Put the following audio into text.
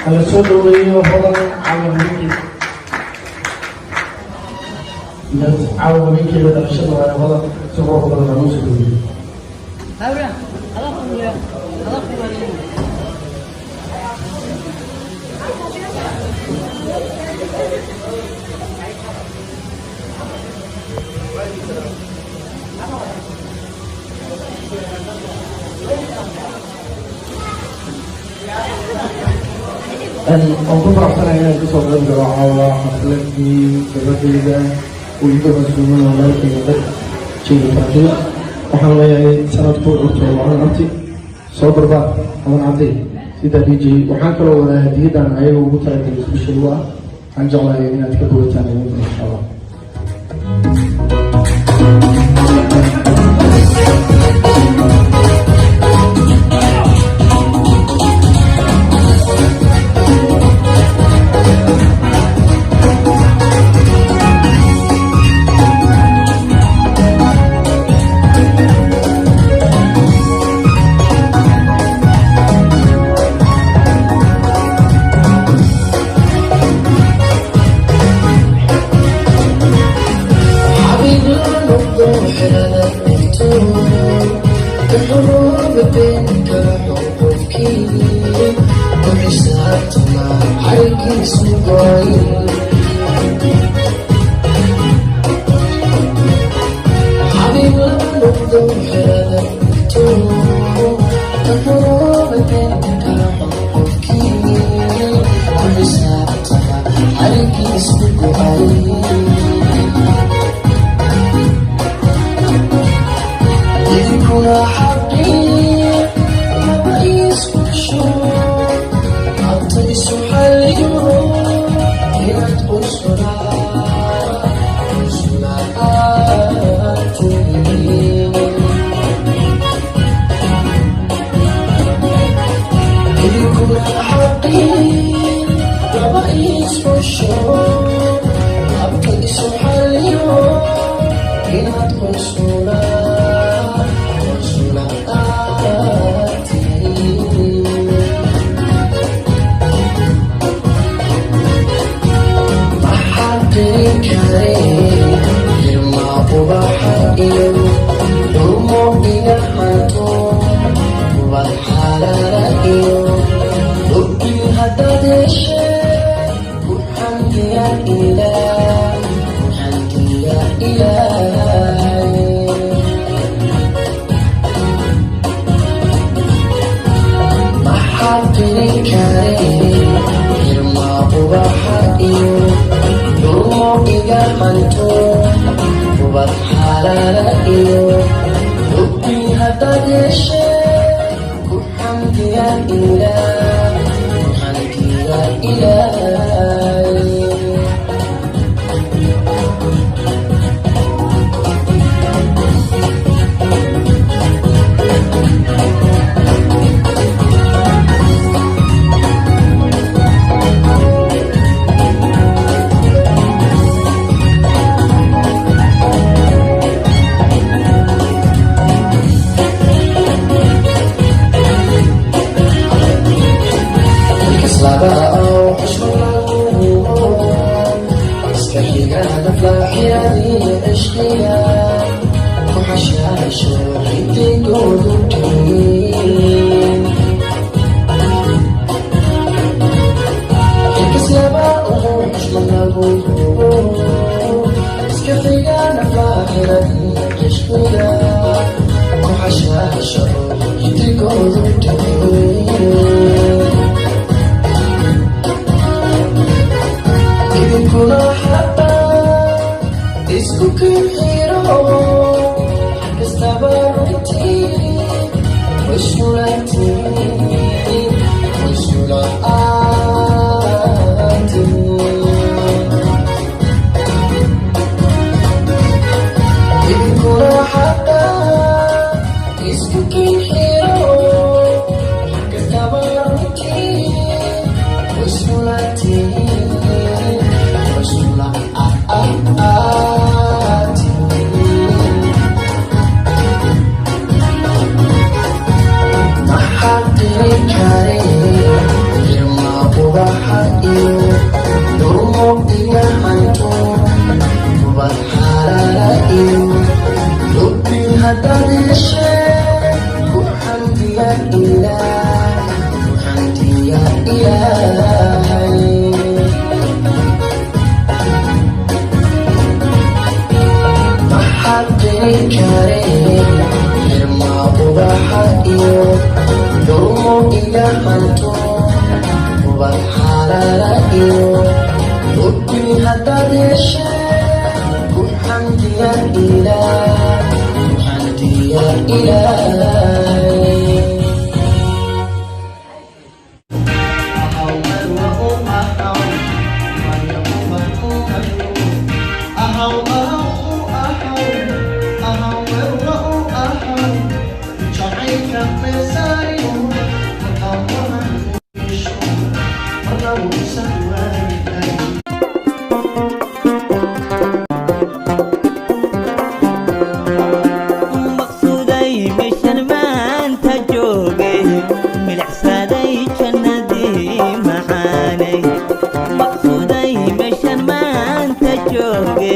على صدر وفضل عون منك عون منك بدل الشر ولا فضل سوى فضل الرموز الدنيا. هؤلاء aan ku faraxsanahay inaan kasoo qayb galo caawa xafladii gabadheyda weliba masuuman walaalkayga dad jeega farxida waxaan leeyahay sanadku cunto wacan abti soo barbaar aban cadday sidaa dj waxaan kaloo wadaa hadiyadan ayaga ugu talagalay special u ah waxaan jeclahay inaad ka bogataan idinka insha allah. ubaxayo duruuqiga hanto ubad xalaalayo lubbi haddaad heshe ku xamdiya ilaahay maxaad beni kareen xirmaa ubaxayo duruuqiga hanto ubad xalaalayo lubbi haddaad heshe ku xamdiya ilaahay maqsuuday meeshan maanta jooge